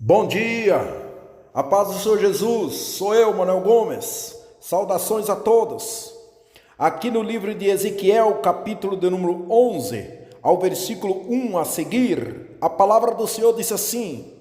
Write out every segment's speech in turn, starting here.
Bom dia, a paz do Senhor Jesus, sou eu, Manuel Gomes, saudações a todos. Aqui no livro de Ezequiel, capítulo de número 11, ao versículo 1 a seguir, a palavra do Senhor diz assim: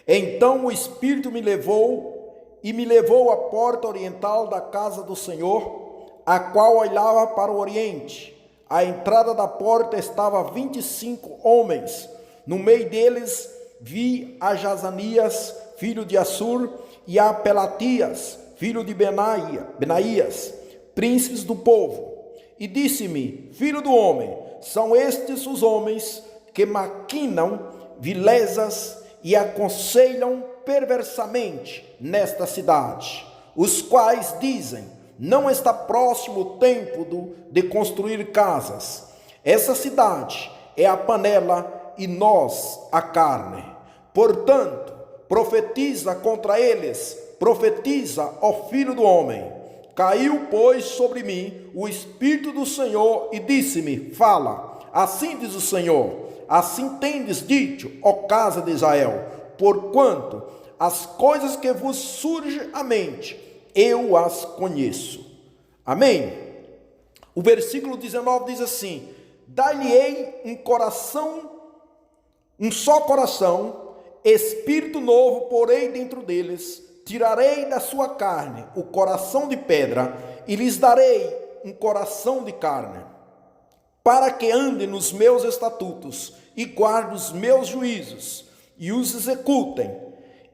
Então o Espírito me levou à porta oriental da casa do Senhor, a qual olhava para o oriente. À entrada da porta estava 25 homens, no meio deles vi a Jazanias, filho de Assur, e a Pelatias, filho de Benaías, príncipes do povo. E disse-me: Filho do homem, são estes os homens que maquinam vilezas e aconselham perversamente nesta cidade, os quais dizem: não está próximo o tempo de construir casas. Essa cidade é a panela e nós a carne. Portanto, profetiza contra eles, profetiza, ó filho do homem. Caiu, pois, sobre mim o Espírito do Senhor e disse-me: Fala, assim diz o Senhor, assim tendes dito, ó casa de Israel, porquanto as coisas que vos surgem à mente, eu as conheço. Amém? O versículo 19 diz assim: Dar-lhe-ei um só coração, espírito novo porei dentro deles, tirarei da sua carne o coração de pedra e lhes darei um coração de carne, para que andem nos meus estatutos e guardem os meus juízos e os executem.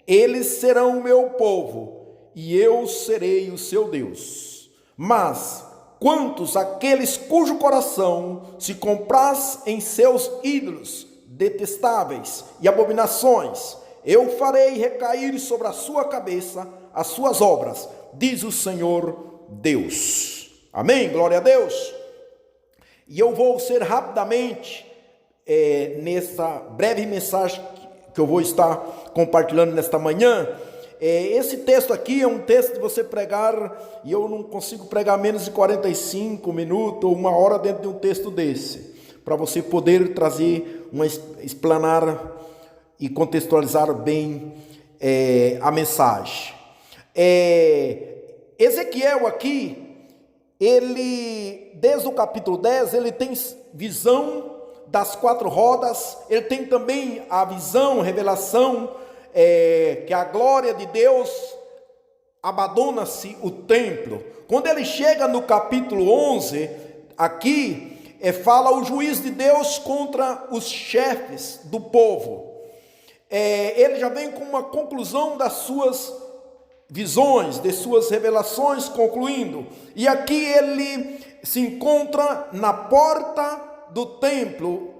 Eles serão o meu povo e eu serei o seu Deus. Mas quantos aqueles cujo coração se compraz em seus ídolos detestáveis e abominações, eu farei recair sobre a sua cabeça as suas obras, diz o Senhor Deus. Amém? Glória a Deus. E eu vou ser rapidamente nessa breve mensagem que eu vou estar compartilhando nesta manhã. Esse texto aqui é um texto de você pregar, e eu não consigo pregar menos de 45 minutos ou uma hora dentro de um texto desse, para você poder trazer explanar e contextualizar bem a mensagem. Ezequiel aqui, ele, desde o capítulo 10, ele tem visão das 4 rodas, ele tem também a visão, revelação, que a glória de Deus abandona-se o templo. Quando ele chega no capítulo 11, aqui, fala o juízo de Deus contra os chefes do povo. Ele já vem com uma conclusão das suas visões, de suas revelações, concluindo. E aqui ele se encontra na porta do templo,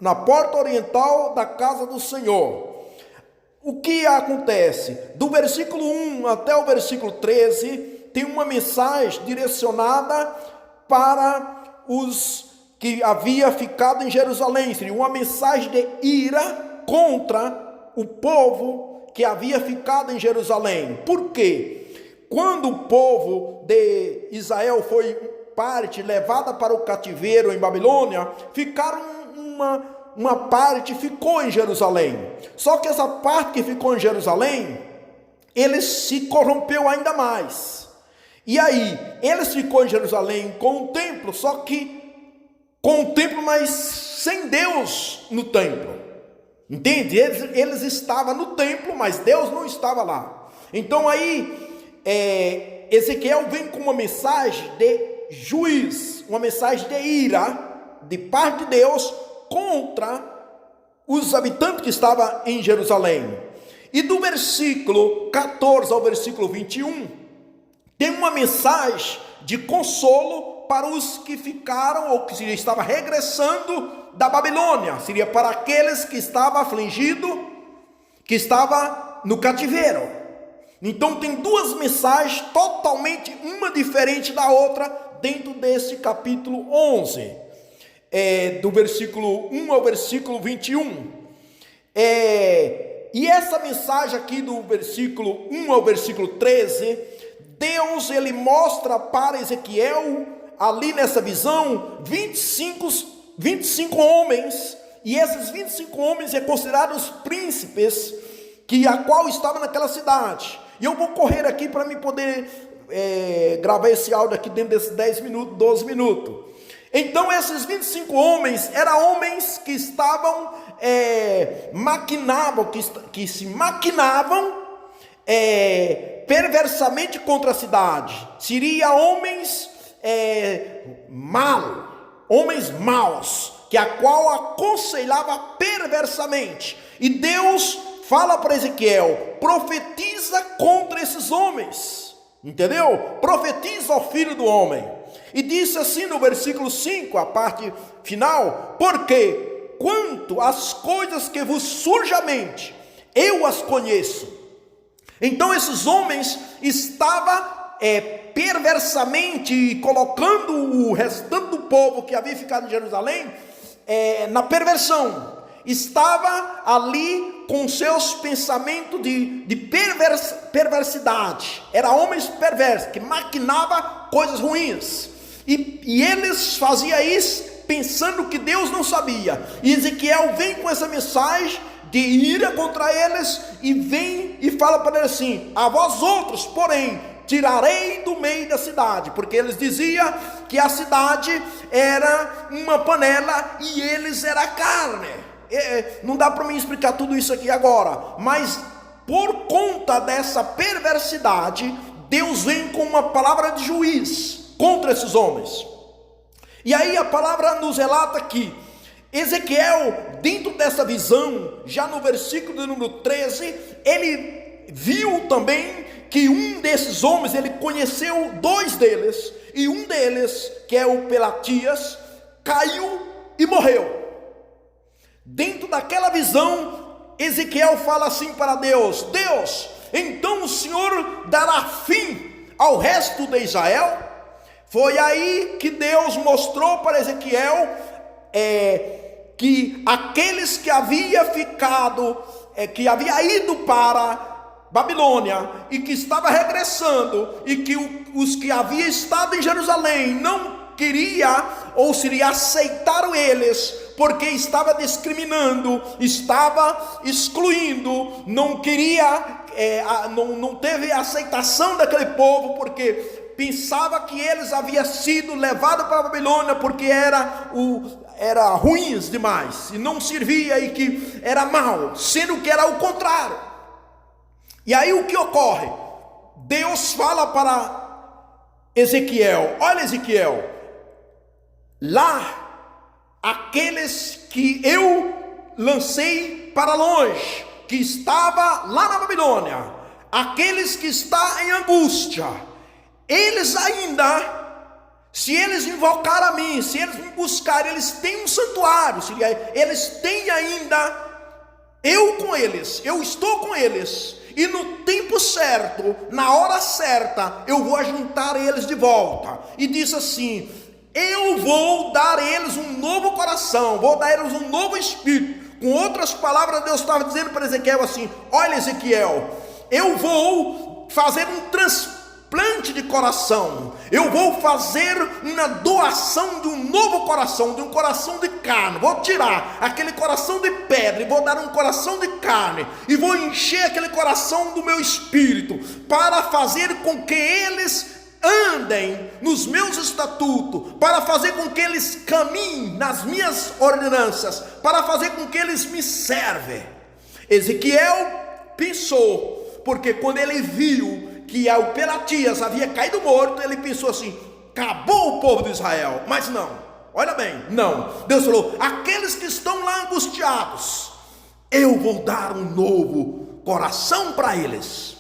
na porta oriental da casa do Senhor. O que acontece? Do versículo 1 até o versículo 13, tem uma mensagem direcionada para os que havia ficado em Jerusalém, seria uma mensagem de ira contra o povo que havia ficado em Jerusalém. Por quê? Quando o povo de Israel foi levada para o cativeiro em Babilônia, uma parte ficou em Jerusalém. Só que essa parte que ficou em Jerusalém, ele se corrompeu ainda mais. E aí, eles ficou em Jerusalém com o templo, só que com o templo, mas sem Deus no templo. Entende? Eles estavam no templo, mas Deus não estava lá. Então aí, Ezequiel vem com uma mensagem de juízo, uma mensagem de ira, de parte de Deus, contra os habitantes que estavam em Jerusalém. E do versículo 14 ao versículo 21, tem uma mensagem de consolo para os que ficaram, ou que estavam regressando da Babilônia, seria para aqueles que estavam afligidos, que estavam no cativeiro. Então tem 2 mensagens totalmente, uma diferente da outra, dentro desse capítulo 11, do versículo 1 ao versículo 21. E essa mensagem aqui do versículo 1 ao versículo 13, Deus ele mostra para Ezequiel, ali nessa visão, 25 homens, e esses 25 homens é considerados os príncipes que a qual estava naquela cidade. E eu vou correr aqui para me poder gravar esse áudio aqui dentro desses 10 minutos, 12 minutos. Então esses 25 homens eram homens que estavam que se maquinavam perversamente contra a cidade. Seria homens homens maus, que a qual aconselhava perversamente. E Deus fala para Ezequiel: profetiza contra esses homens, entendeu? Profetiza ao filho do homem. E disse assim no versículo 5, a parte final: porque quanto às coisas que vos surge à mente, eu as conheço. Então esses homens estavam perversamente colocando o restante do povo que havia ficado em Jerusalém na perversão. Estava ali com seus pensamentos de perversidade. Eram homens perversos que maquinavam coisas ruins. E eles faziam isso pensando que Deus não sabia. E Ezequiel vem com essa mensagem de ira contra eles, e vem e fala para eles assim: a vós outros, porém, tirarei do meio da cidade, porque eles diziam que a cidade era uma panela e eles era carne. Não dá para mim explicar tudo isso aqui agora, mas por conta dessa perversidade, Deus vem com uma palavra de juiz contra esses homens. E aí a palavra nos relata que Ezequiel, dentro dessa visão, já no versículo de número 13, ele viu também que um desses homens, ele conheceu dois deles, e um deles, que é o Pelatias, caiu e morreu. Dentro daquela visão, Ezequiel fala assim para Deus: Deus, então o Senhor dará fim ao resto de Israel? Foi aí que Deus mostrou para Ezequiel que aqueles que havia ficado, que havia ido para Babilônia e que estava regressando, e que os que haviam estado em Jerusalém não queria, ou seria aceitaram eles, porque estava discriminando, estava excluindo, não queria, não teve aceitação daquele povo, porque pensava que eles haviam sido levados para a Babilônia porque era ruins demais, e não servia, e que era mal, sendo que era o contrário. E aí o que ocorre? Deus fala para Ezequiel: olha, Ezequiel, lá aqueles que eu lancei para longe, que estava lá na Babilônia, aqueles que estão em angústia, eles ainda, se eles invocarem a mim, se eles me buscarem, eles têm um santuário, eles têm ainda eu com eles, eu estou com eles, e no tempo certo, na hora certa, eu vou ajuntar eles de volta. E diz assim: eu vou dar eles um novo coração, vou dar eles um novo espírito. Com outras palavras, Deus estava dizendo para Ezequiel assim: olha, Ezequiel, eu vou fazer um transplante de coração, eu vou fazer uma doação de um novo coração, de um coração de carne. Vou tirar aquele coração de pedra e vou dar um coração de carne, e vou encher aquele coração do meu espírito, para fazer com que eles andem nos meus estatutos, para fazer com que eles caminhem nas minhas ordenanças, para fazer com que eles me servem. Ezequiel pensou, porque quando ele viu que o Pelatias havia caído morto, ele pensou assim: acabou o povo de Israel. Mas não, olha bem, não. Deus falou: aqueles que estão lá angustiados, eu vou dar um novo coração para eles.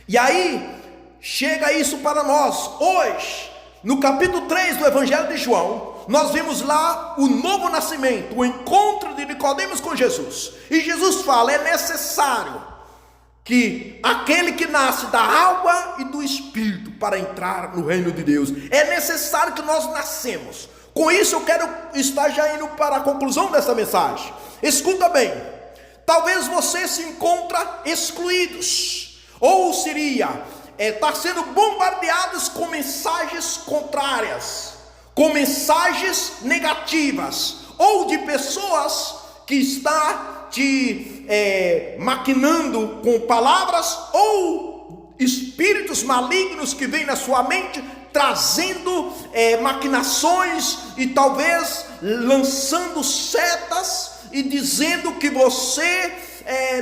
E aí chega isso para nós hoje, no capítulo 3 do Evangelho de João. Nós vimos lá o novo nascimento, o encontro de Nicodemos com Jesus. E Jesus fala: é necessário que aquele que nasce da água e do Espírito para entrar no reino de Deus, é necessário que nós nascemos. Com isso eu quero estar já indo para a conclusão dessa mensagem. Escuta bem, talvez você se encontra excluídos, ou seria está sendo bombardeados com mensagens contrárias, com mensagens negativas, ou de pessoas que está te maquinando com palavras, ou espíritos malignos que vêm na sua mente, trazendo maquinações e talvez lançando setas e dizendo que você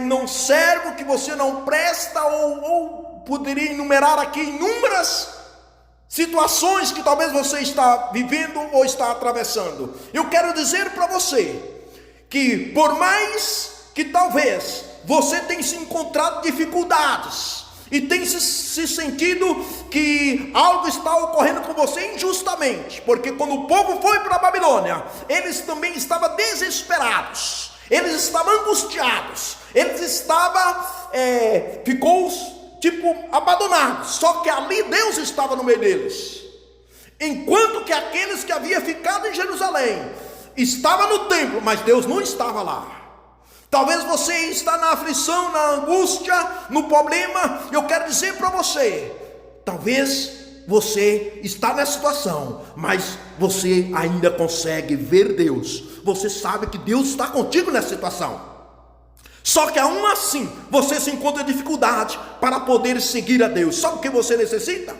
não serve, que você não presta, ou poderia enumerar aqui inúmeras situações que talvez você está vivendo ou está atravessando. Eu quero dizer para você que por mais que talvez você tenha se encontrado dificuldades e tenha se sentido que algo está ocorrendo com você injustamente, porque quando o povo foi para a Babilônia, eles também estavam desesperados, eles estavam angustiados, eles estavam, ficou tipo abandonados, só que ali Deus estava no meio deles, enquanto que aqueles que haviam ficado em Jerusalém estavam no templo, mas Deus não estava lá. Talvez você está na aflição, na angústia, no problema. Eu quero dizer para você, talvez você está nessa situação, mas você ainda consegue ver Deus. Você sabe que Deus está contigo nessa situação. Só que aún assim, você se encontra em dificuldade para poder seguir a Deus. Sabe o que você necessita?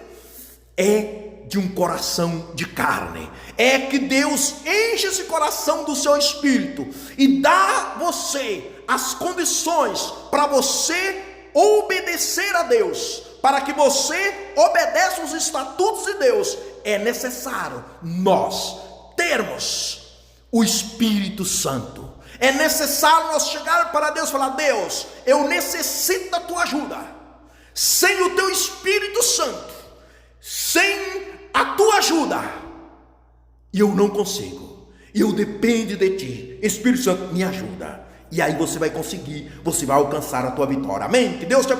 De um coração de carne. É que Deus enche esse coração do seu espírito e dá você as condições para você obedecer a Deus. Para que você obedeça os estatutos de Deus, é necessário nós termos o Espírito Santo. É necessário nós chegar para Deus e falar: Deus, eu necessito da tua ajuda. Sem o teu Espírito Santo, sem a tua ajuda, eu não consigo. Eu dependo de ti. Espírito Santo, me ajuda. E aí você vai conseguir, você vai alcançar a tua vitória. Amém? Que Deus te